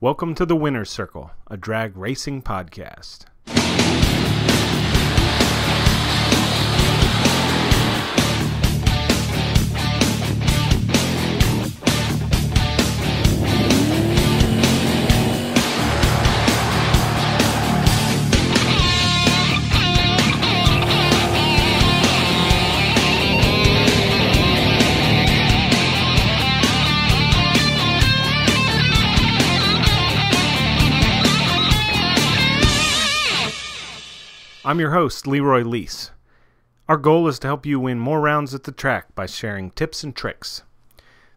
Welcome to the Winner's Circle, a drag racing podcast. I'm your host, Leroy Lease. Our goal is to help you win more rounds at the track by sharing tips and tricks.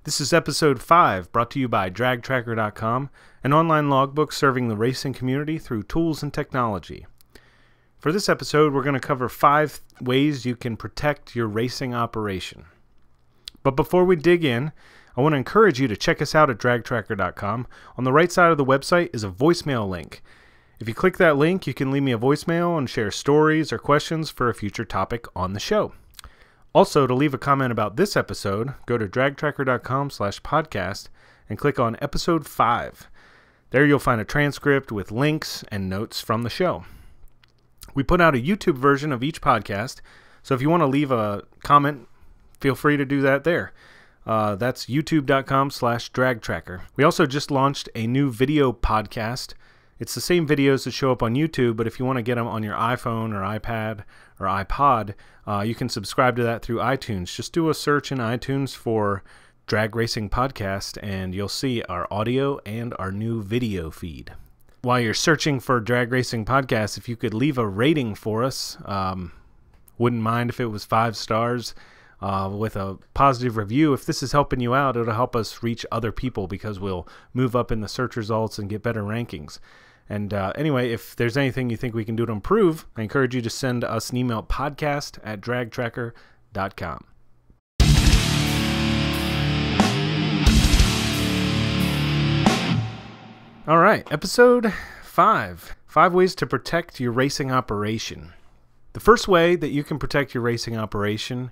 This is episode 5, brought to you by DragTracker.com, an online logbook serving the racing community through tools and technology. For this episode, we're going to cover 5 ways you can protect your racing operation. But before we dig in, I want to encourage you to check us out at DragTracker.com. On the right side of the website is a voicemail link. If you click that link, you can leave me a voicemail and share stories or questions for a future topic on the show. Also, to leave a comment about this episode, go to dragtracker.com/podcast and click on episode 5. There you'll find a transcript with links and notes from the show. We put out a YouTube version of each podcast, so if you want to leave a comment, feel free to do that there. That's youtube.com/dragtracker. We also just launched a new video podcast. It's the same videos that show up on YouTube, but if you want to get them on your iPhone or iPad or iPod, you can subscribe to that through iTunes. Just do a search in iTunes for Drag Racing Podcast, and you'll see our audio and our new video feed. While you're searching for Drag Racing Podcast, if you could leave a rating for us, wouldn't mind if it was 5 stars with a positive review. If this is helping you out, it'll help us reach other people because we'll move up in the search results and get better rankings. And anyway, if there's anything you think we can do to improve, I encourage you to send us an email, podcast@DragTracker.com. All right, episode 5. 5 ways to protect your racing operation. The first way that you can protect your racing operation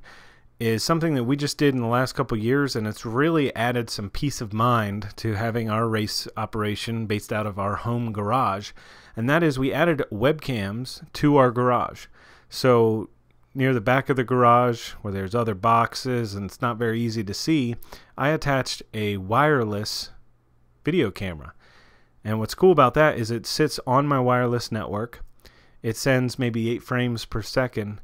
is something that we just did in the last couple of years, and it's really added some peace of mind to having our race operation based out of our home garage, and that is we added webcams to our garage. So near the back of the garage where there's other boxes and it's not very easy to see, I attached a wireless video camera. And what's cool about that is it sits on my wireless network. It sends maybe 8 frames per second,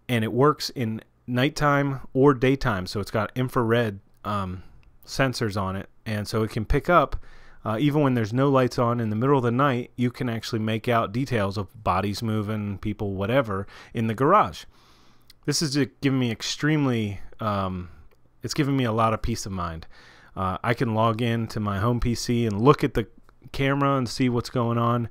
and it works in nighttime or daytime, so it's got infrared sensors on it, and so it can pick up even when there's no lights on in the middle of the night. You can actually make out details of bodies moving, people, whatever, in the garage. This is giving me extremely it's giving me a lot of peace of mind. I can log in to my home PC and look at the camera and see what's going on.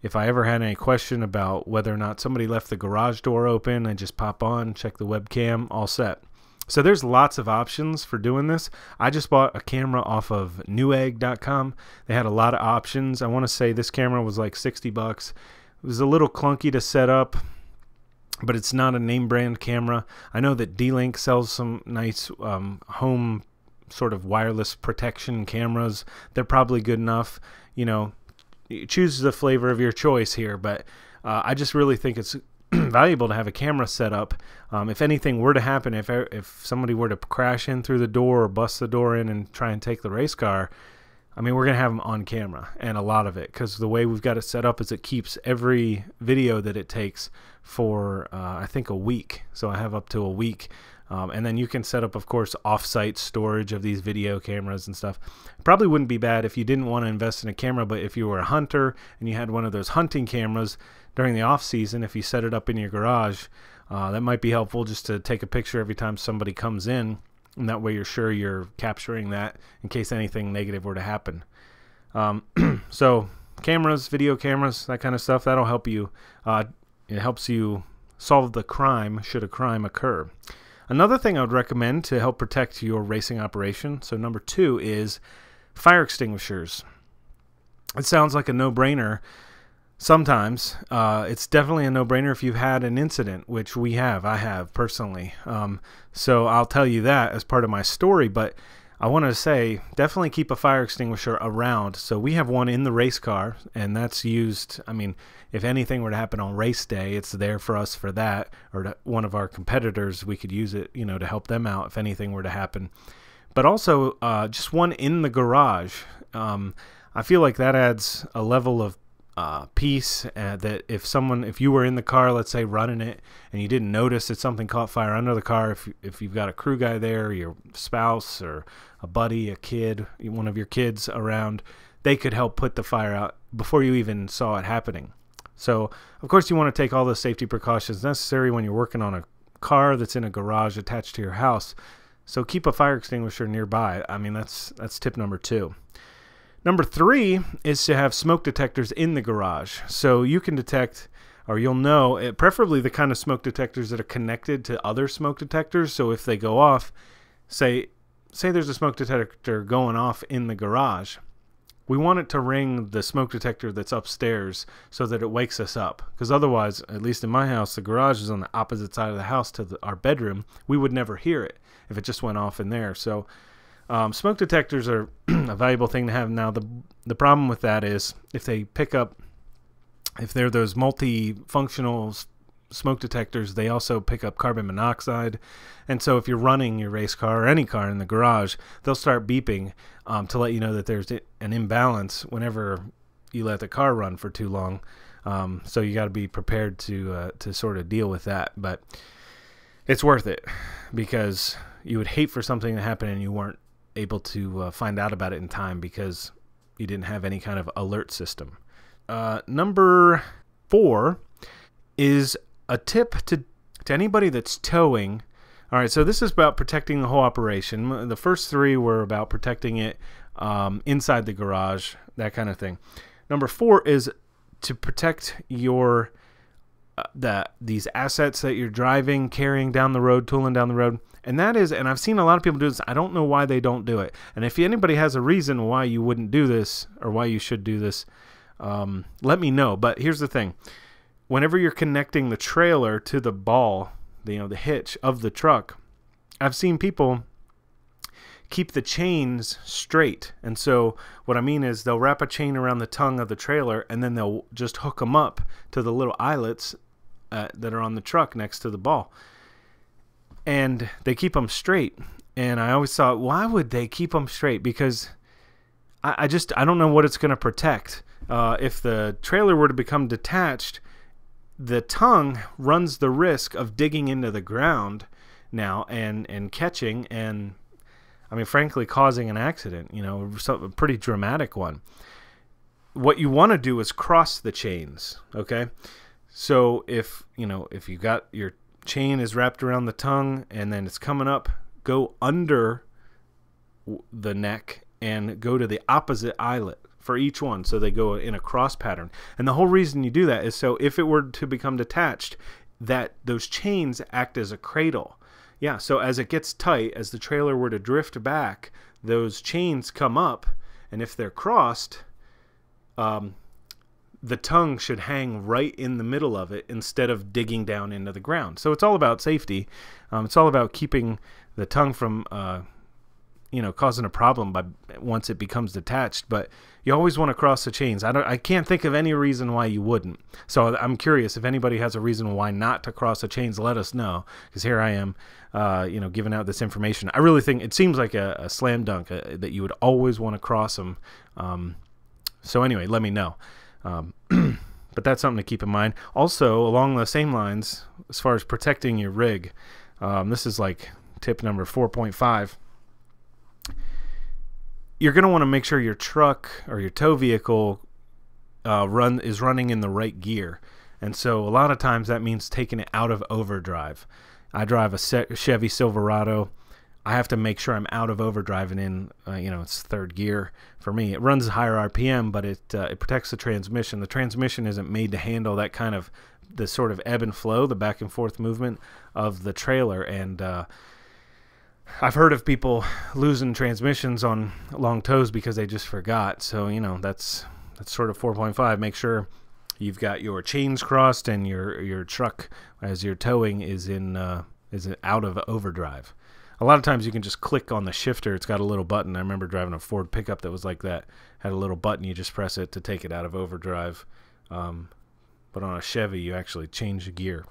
If I ever had any question about whether or not somebody left the garage door open, I just pop on, check the webcam, all set. So there's lots of options for doing this. I just bought a camera off of newegg.com. They had a lot of options. I want to say this camera was like $60. It was a little clunky to set up, but it's not a name brand camera. I know that D-Link sells some nice home sort of wireless protection cameras. They're probably good enough, you know. Choose the flavor of your choice here, but I just really think it's valuable to have a camera set up. If anything were to happen, if somebody were to crash in through the door or bust the door in and try and take the race car, I mean, we're going to have them on camera, and a lot of it, because the way we've got it set up is it keeps every video that it takes for, I think, a week. So I have up to a week. And then you can set up, of course, off-site storage of these video cameras and stuff. Probably wouldn't be bad if you didn't want to invest in a camera, but if you were a hunter and you had one of those hunting cameras during the off-season, if you set it up in your garage, that might be helpful just to take a picture every time somebody comes in, and that way you're sure you're capturing that in case anything negative were to happen. So cameras, video cameras, that kind of stuff, that'll help you. It helps you solve the crime should a crime occur. Another thing I would recommend to help protect your racing operation, so number 2, is fire extinguishers. It sounds like a no-brainer sometimes. It's definitely a no-brainer if you've had an incident, which I have personally. So I'll tell you that as part of my story, but I want to say definitely keep a fire extinguisher around. So we have one in the race car, and that's used, I mean, if anything were to happen on race day, it's there for us for that, or to one of our competitors, we could use it, you know, to help them out if anything were to happen. But also just one in the garage. I feel like that adds a level of peace that if you were in the car, let's say running it, and you didn't notice that something caught fire under the car, if you've got a crew guy there, your spouse or a buddy, a kid, one of your kids around, they could help put the fire out before you even saw it happening. So of course you want to take all the safety precautions necessary when you're working on a car that's in a garage attached to your house. So keep a fire extinguisher nearby. I mean, that's tip number 2. Number 3 is to have smoke detectors in the garage. So you can detect, or you'll know, preferably the kind of smoke detectors that are connected to other smoke detectors. So if they go off, say there's a smoke detector going off in the garage, we want it to ring the smoke detector that's upstairs so that it wakes us up. Because otherwise, at least in my house, the garage is on the opposite side of the house to our bedroom. We would never hear it if it just went off in there. So smoke detectors are a valuable thing to have. Now, the problem with that is if they're those multifunctional smoke detectors, they also pick up carbon monoxide. And so if you're running your race car or any car in the garage, they'll start beeping to let you know that there's an imbalance whenever you let the car run for too long. So you got to be prepared to sort of deal with that. But it's worth it, because you would hate for something to happen and you weren't able to find out about it in time because you didn't have any kind of alert system. Number 4 is a tip to anybody that's towing. All right, so this is about protecting the whole operation. The first 3 were about protecting it inside the garage, that kind of thing. Number 4 is to protect your these assets that you're driving, carrying down the road, tooling down the road. And that is, and I've seen a lot of people do this, I don't know why they don't do it. And if anybody has a reason why you wouldn't do this or why you should do this, let me know. But here's the thing. Whenever you're connecting the trailer to the ball, the hitch of the truck, I've seen people keep the chains straight. And so what I mean is they'll wrap a chain around the tongue of the trailer and then they'll just hook them up to the little eyelets that are on the truck next to the ball. And they keep them straight. And I always thought, why would they keep them straight? Because I don't know what it's going to protect. If the trailer were to become detached, the tongue runs the risk of digging into the ground now and catching and, I mean, frankly, causing an accident, a pretty dramatic one. What you want to do is cross the chains, okay? So if you got your chain is wrapped around the tongue and then it's coming up, go under the neck and go to the opposite eyelet for each one, so they go in a cross pattern. And the whole reason you do that is so if it were to become detached, that those chains act as a cradle. Yeah, so as it gets tight, as the trailer were to drift back, those chains come up, and if they're crossed, the tongue should hang right in the middle of it instead of digging down into the ground. So it's all about safety. It's all about keeping the tongue from causing a problem once it becomes detached. But you always want to cross the chains. I can't think of any reason why you wouldn't. So I'm curious if anybody has a reason why not to cross the chains. Let us know, because here I am, giving out this information. I really think it seems like a slam dunk that you would always want to cross them. So anyway, let me know. But that's something to keep in mind. Also, along the same lines, as far as protecting your rig, this is like tip number 4.5. You're going to want to make sure your truck or your tow vehicle is running in the right gear. And so a lot of times that means taking it out of overdrive. I drive a Chevy Silverado. I have to make sure I'm out of overdrive and in, it's third gear for me. It runs higher RPM, but it protects the transmission. The transmission isn't made to handle that kind of the sort of ebb and flow, the back and forth movement of the trailer. And I've heard of people losing transmissions on long tows because they just forgot. So, that's sort of 4.5. Make sure you've got your chains crossed and your truck, as you're towing, is out of overdrive. A lot of times you can just click on the shifter. It's got a little button. I remember driving a Ford pickup that was like that. Had a little button. You just press it to take it out of overdrive. But on a Chevy, you actually change the gear.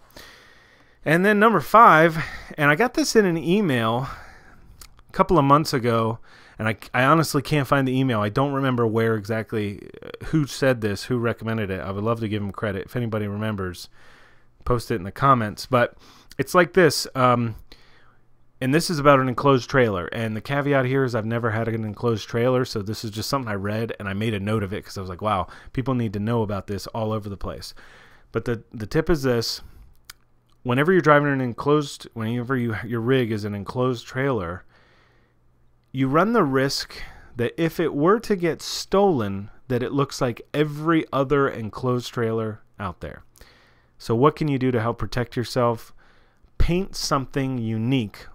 And then number 5, and I got this in an email a couple of months ago, and I honestly can't find the email. I don't remember where exactly, who said this, who recommended it. I would love to give them credit. If anybody remembers, post it in the comments. But it's like this, and this is about an enclosed trailer. And the caveat here is I've never had an enclosed trailer, so this is just something I read, and I made a note of it because I was like, wow, people need to know about this all over the place. But the tip is this. Whenever you're driving an enclosed, whenever your rig is an enclosed trailer, you run the risk that if it were to get stolen, that it looks like every other enclosed trailer out there. So what can you do to help protect yourself? Paint something unique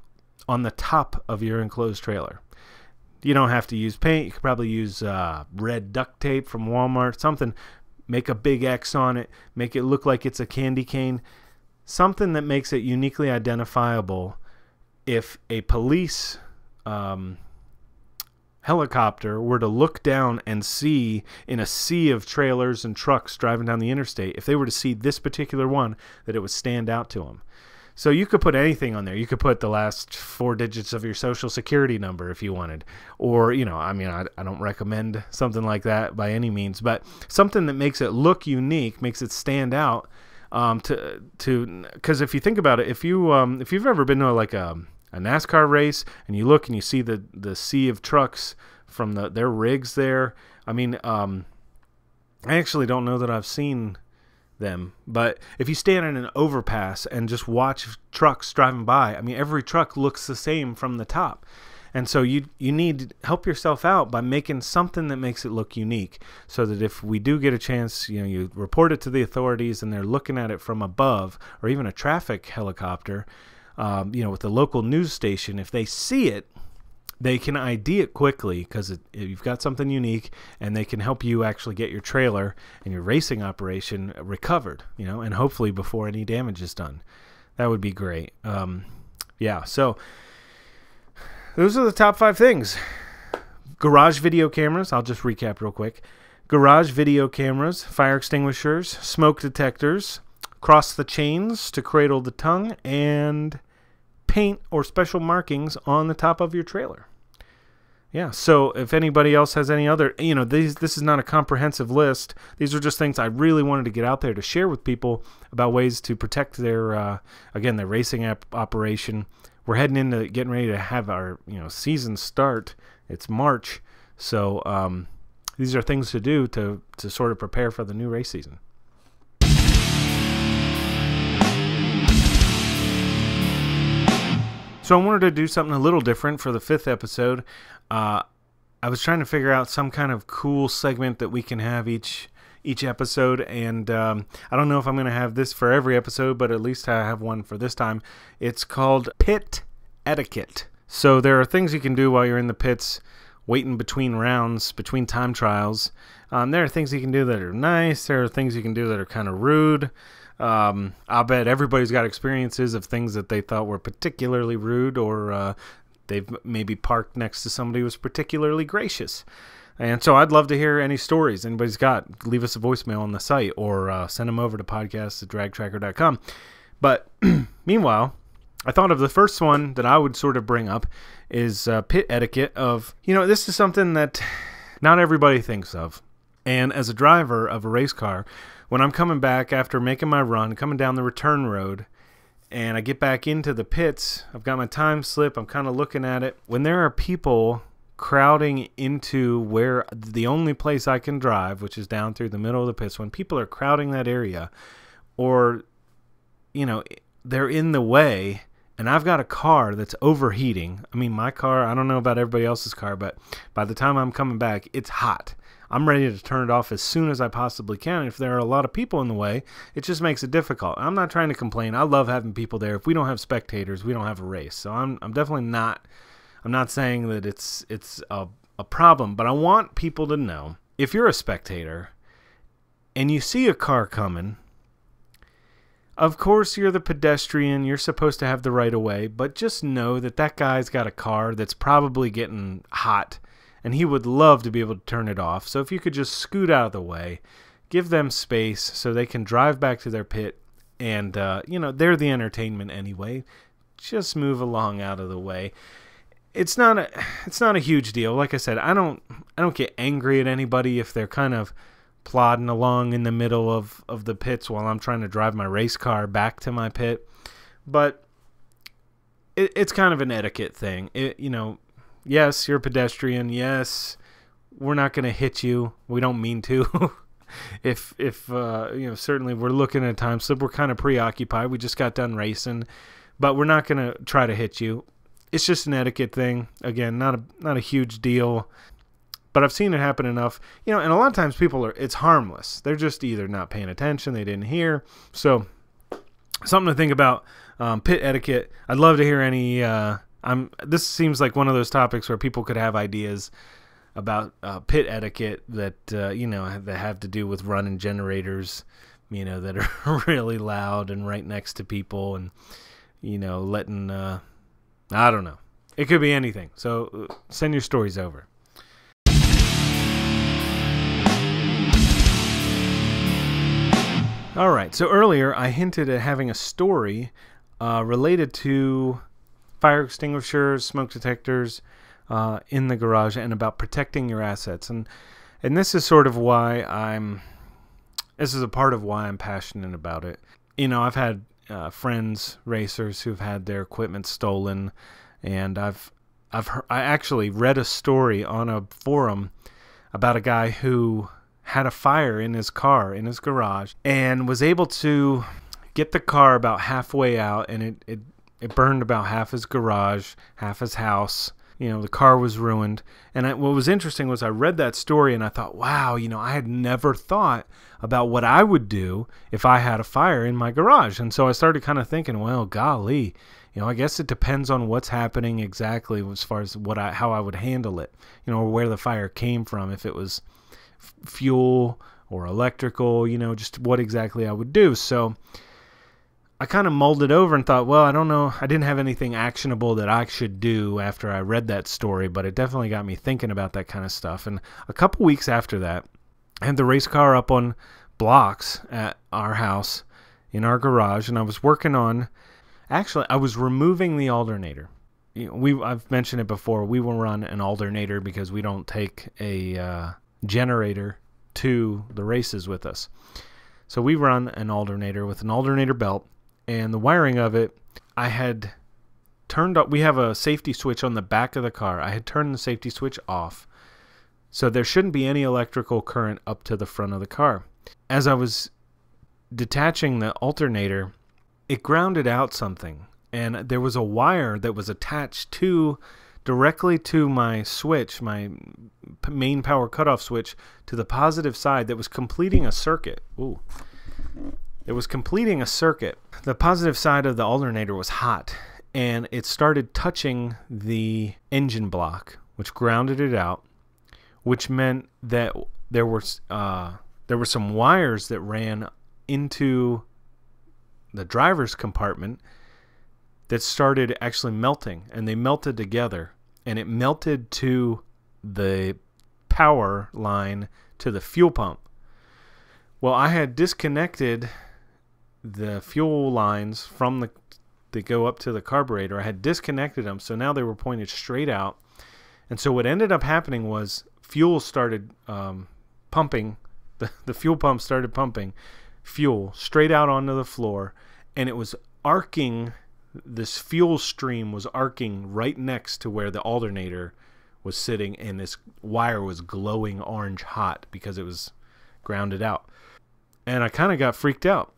on the top of your enclosed trailer. You don't have to use paint. You could probably use red duct tape from Walmart, something. Make a big X on it. Make it look like it's a candy cane. Something that makes it uniquely identifiable. If a police helicopter were to look down and see in a sea of trailers and trucks driving down the interstate, if they were to see this particular one, that it would stand out to them. So you could put anything on there. You could put the last 4 digits of your social security number if you wanted. Or, you know, I mean, I don't recommend something like that by any means, but something that makes it look unique, makes it stand out. Because if you think about it, if you've ever been to like a NASCAR race and you look and you see the sea of trucks from their rigs there, I mean, I actually don't know that I've seen them, but if you stand in an overpass and just watch trucks driving by, I mean, every truck looks the same from the top. And so you need to help yourself out by making something that makes it look unique, so that if we do get a chance, you know, you report it to the authorities and they're looking at it from above, or even a traffic helicopter, you know, with the local news station, if they see it, they can ID it quickly because you've got something unique, and they can help you actually get your trailer and your racing operation recovered, you know, and hopefully before any damage is done. That would be great. Yeah, so those are the top 5 things. Garage video cameras. I'll just recap real quick. Garage video cameras, fire extinguishers, smoke detectors, cross the chains to cradle the tongue, and paint or special markings on the top of your trailer. Yeah, so if anybody else has any other, you know, this is not a comprehensive list. These are just things I really wanted to get out there to share with people about ways to protect their, again, their racing operation. We're heading into getting ready to have our, you know, season start. It's March, so these are things to do to sort of prepare for the new race season. So I wanted to do something a little different for the 5th episode. I was trying to figure out some kind of cool segment that we can have each episode, and I don't know if I'm going to have this for every episode, but at least I have one for this time. It's called Pit Etiquette. So there are things you can do while you're in the pits, waiting between rounds, between time trials. There are things you can do that are nice. There are things you can do that are kind of rude. I'll bet everybody's got experiences of things that they thought were particularly rude, or they've maybe parked next to somebody who was particularly gracious. And so I'd love to hear any stories anybody's got. Leave us a voicemail on the site, or send them over to podcasts@DragTracker.com. But meanwhile, I thought of the first one that I would sort of bring up is pit etiquette of, you know, this is something that not everybody thinks of. And as a driver of a race car, when I'm coming back after making my run, coming down the return road, and I get back into the pits, I've got my time slip, I'm kind of looking at it. When there are people crowding into where the only place I can drive, which is down through the middle of the pits, when people are crowding that area, or, you know, they're in the way, and I've got a car that's overheating. I mean, my car, I don't know about everybody else's car, but by the time I'm coming back, it's hot. I'm ready to turn it off as soon as I possibly can. And if there are a lot of people in the way, it just makes it difficult. I'm not trying to complain. I love having people there. If we don't have spectators, we don't have a race. So I'm definitely not, I'm not saying that it's a problem, but I want people to know, if you're a spectator and you see a car coming, Of course, you're the pedestrian. You're supposed to have the right of way, but just know that that guy's got a car that's probably getting hot, and he would love to be able to turn it off. So if you could just scoot out of the way, give them space so they can drive back to their pit, and you know, they're the entertainment anyway. Just move along out of the way. It's not a huge deal. Like I said, I don't get angry at anybody if they're kind of plodding along in the middle of the pits while I'm trying to drive my race car back to my pit. But it's kind of an etiquette thing. You know, yes, you're a pedestrian. Yes, we're not going to hit you. We don't mean to. if you know, certainly we're looking at a time slip. We're kind of preoccupied. We just got done racing, but we're not going to try to hit you. It's just an etiquette thing. Again, not a huge deal. But I've seen it happen enough, you know, and a lot of times it's harmless. They're just either not paying attention, they didn't hear. So, something to think about, pit etiquette. I'd love to hear any, this seems like one of those topics where people could have ideas about pit etiquette that, you know, that have to do with running generators, you know, that are really loud and right next to people and, you know, letting, I don't know. It could be anything. So, send your stories over. All right, so earlier I hinted at having a story related to fire extinguishers, smoke detectors in the garage, and about protecting your assets. And this is sort of why this is a part of why I'm passionate about it. You know, I've had friends, racers, who've had their equipment stolen, and I actually read a story on a forum about a guy who had a fire in his car, in his garage, and was able to get the car about halfway out, and it burned about half his garage, half his house. You know, the car was ruined. And what was interesting was I read that story and I thought, wow, you know, I had never thought about what I would do if I had a fire in my garage. And so I started kind of thinking, well, golly, you know, I guess it depends on what's happening exactly as far as how I would handle it, you know, or where the fire came from, if it was fuel or electrical, you know, just what exactly I would do. So I kind of mulled it over and thought, well, I don't know. I didn't have anything actionable that I should do after I read that story, but it definitely got me thinking about that kind of stuff. And a couple weeks after that, I had the race car up on blocks at our house in our garage, and I was working on, actually, I was removing the alternator. You know, I've mentioned it before. We will run an alternator because we don't take a generator to the races with us. So we run an alternator with an alternator belt, and the wiring of it, I had turned up. We have a safety switch on the back of the car. I had turned the safety switch off, so there shouldn't be any electrical current up to the front of the car. As I was detaching the alternator, it grounded out something, and there was a wire that was attached directly to my switch, my main power cutoff switch, to the positive side that was completing a circuit. Ooh. It was completing a circuit. The positive side of the alternator was hot, and it started touching the engine block, which grounded it out, which meant that there were some wires that ran into the driver's compartment that started actually melting, and they melted together, and it melted to the power line to the fuel pump. Well, I had disconnected the fuel lines from that go up to the carburetor. I had disconnected them, so now they were pointed straight out. And so what ended up happening was fuel started pumping, the fuel pump started pumping fuel straight out onto the floor, and it was arcing. This fuel stream was arcing right next to where the alternator was sitting, and this wire was glowing orange hot because it was grounded out. And I kind of got freaked out.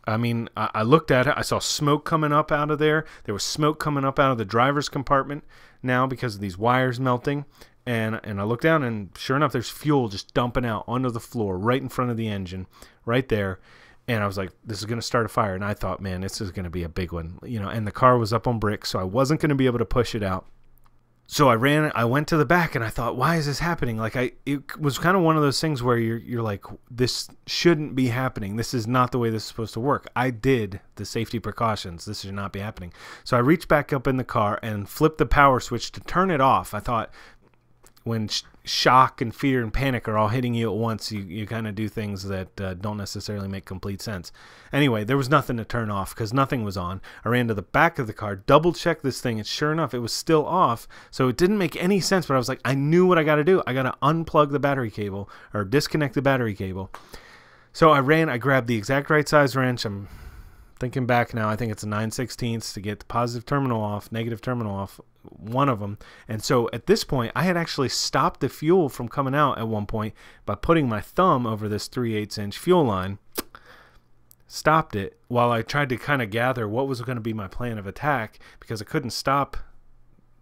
I mean, I looked at it. I saw smoke coming up out of there. There was smoke coming up out of the driver's compartment now because of these wires melting. And I looked down, and sure enough, there's fuel just dumping out onto the floor right in front of the engine, right there. And I was like, this is going to start a fire. And I thought, man, this is going to be a big one. You know, and the car was up on bricks, so I wasn't going to be able to push it out. So I went to the back and I thought, why is this happening? Like it was kind of one of those things where you're like, this shouldn't be happening. This is not the way this is supposed to work. I did the safety precautions. This should not be happening. So I reached back up in the car and flipped the power switch to turn it off. I thought when shock and fear and panic are all hitting you at once, you kind of do things that don't necessarily make complete sense. Anyway, there was nothing to turn off because nothing was on. I ran to the back of the car, double-checked this thing, and sure enough, it was still off. So it didn't make any sense, but I was like, I knew what I got to do. I got to unplug the battery cable or disconnect the battery cable. So I grabbed the exact right size wrench. I'm thinking back now, I think it's a 9/16 to get the positive terminal off, negative terminal off, one of them. And so at this point, I had actually stopped the fuel from coming out at one point by putting my thumb over this 3/8" fuel line. Stopped it while I tried to kind of gather what was going to be my plan of attack, because I couldn't stop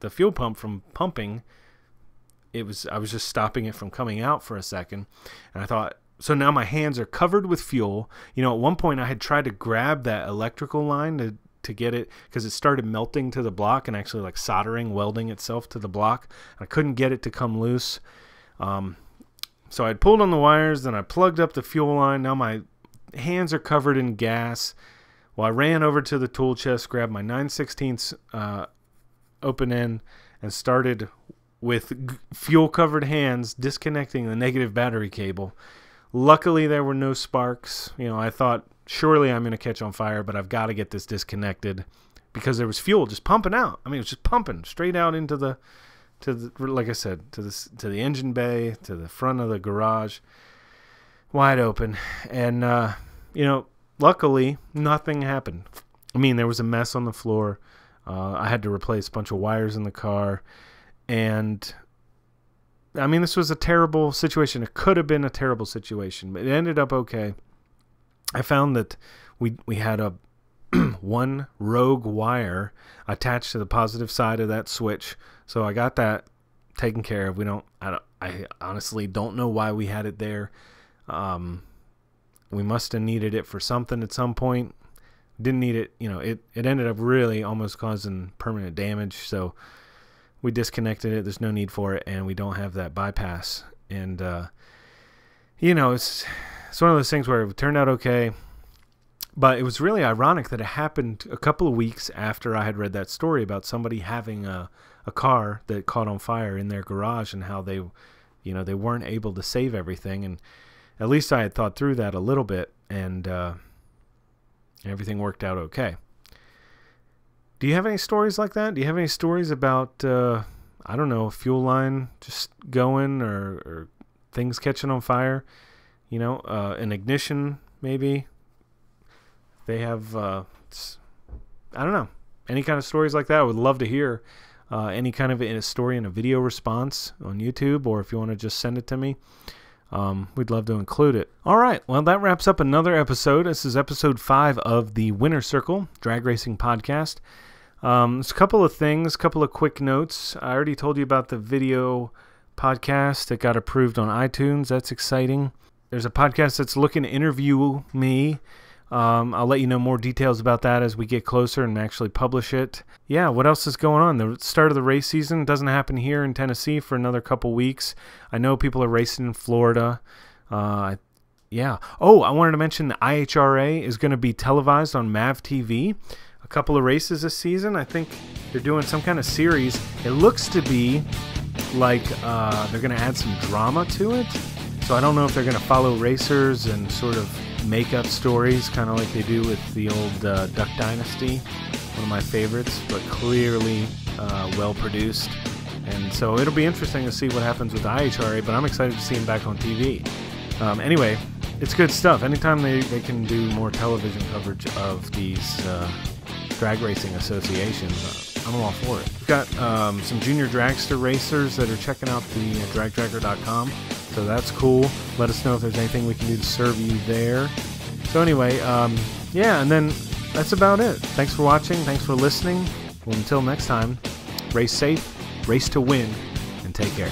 the fuel pump from pumping. I was just stopping it from coming out for a second. And I thought, so now my hands are covered with fuel. You know, at one point I had tried to grab that electrical line to get it, because it started melting to the block and actually like welding itself to the block. I couldn't get it to come loose. So I pulled on the wires, then I plugged up the fuel line. Now my hands are covered in gas. Well, I ran over to the tool chest, grabbed my 9/16 open end, and started with fuel-covered hands disconnecting the negative battery cable. Luckily, there were no sparks. You know, I thought, surely I'm going to catch on fire, but I've got to get this disconnected, because there was fuel just pumping out. I mean, it was just pumping straight out into the like I said, to the engine bay, to the front of the garage, wide open. And you know, luckily nothing happened. I mean, there was a mess on the floor. I had to replace a bunch of wires in the car, and I mean, this was a terrible situation. It could have been a terrible situation, but it ended up okay. I found that we had a one rogue wire attached to the positive side of that switch, so I got that taken care of. I honestly don't know why we had it there. We must have needed it for something at some point. Didn't need it, you know. It ended up really almost causing permanent damage, so we disconnected it. There's no need for it, and we don't have that bypass. And you know, it's one of those things where it turned out okay. But it was really ironic that it happened a couple of weeks after I had read that story about somebody having a car that caught on fire in their garage, and how they weren't able to save everything. And at least I had thought through that a little bit, and everything worked out okay. Do you have any stories like that? Do you have any stories about, I don't know, a fuel line just going, or things catching on fire? You know, an ignition maybe. They have, I don't know, any kind of stories like that. I would love to hear any kind of a story in a video response on YouTube, or if you want to just send it to me. We'd love to include it. All right, well, that wraps up another episode. This is episode 5 of the Winner Circle Drag Racing Podcast. There's a couple of things, a couple of quick notes. I already told you about the video podcast that got approved on iTunes. That's exciting. There's a podcast that's looking to interview me. I'll let you know more details about that as we get closer and actually publish it. Yeah, what else is going on? The start of the race season doesn't happen here in Tennessee for another couple weeks. I know people are racing in Florida. Yeah. Oh, I wanted to mention the IHRA is going to be televised on MAV TV. A couple of races this season. I think they're doing some kind of series. It looks to be like they're going to add some drama to it. So I don't know if they're going to follow racers and sort of make up stories, kind of like they do with the old Duck Dynasty, one of my favorites, but clearly well produced. And so it'll be interesting to see what happens with the IHRA, but I'm excited to see him back on TV. Anyway, it's good stuff. Anytime they can do more television coverage of these drag racing associations, I'm all for it. We've got some junior dragster racers that are checking out the DragTracker.com. So that's cool. Let us know if there's anything we can do to serve you there. So anyway, yeah, and then that's about it. Thanks for watching. Thanks for listening. Well, until next time, race safe, race to win, and take care.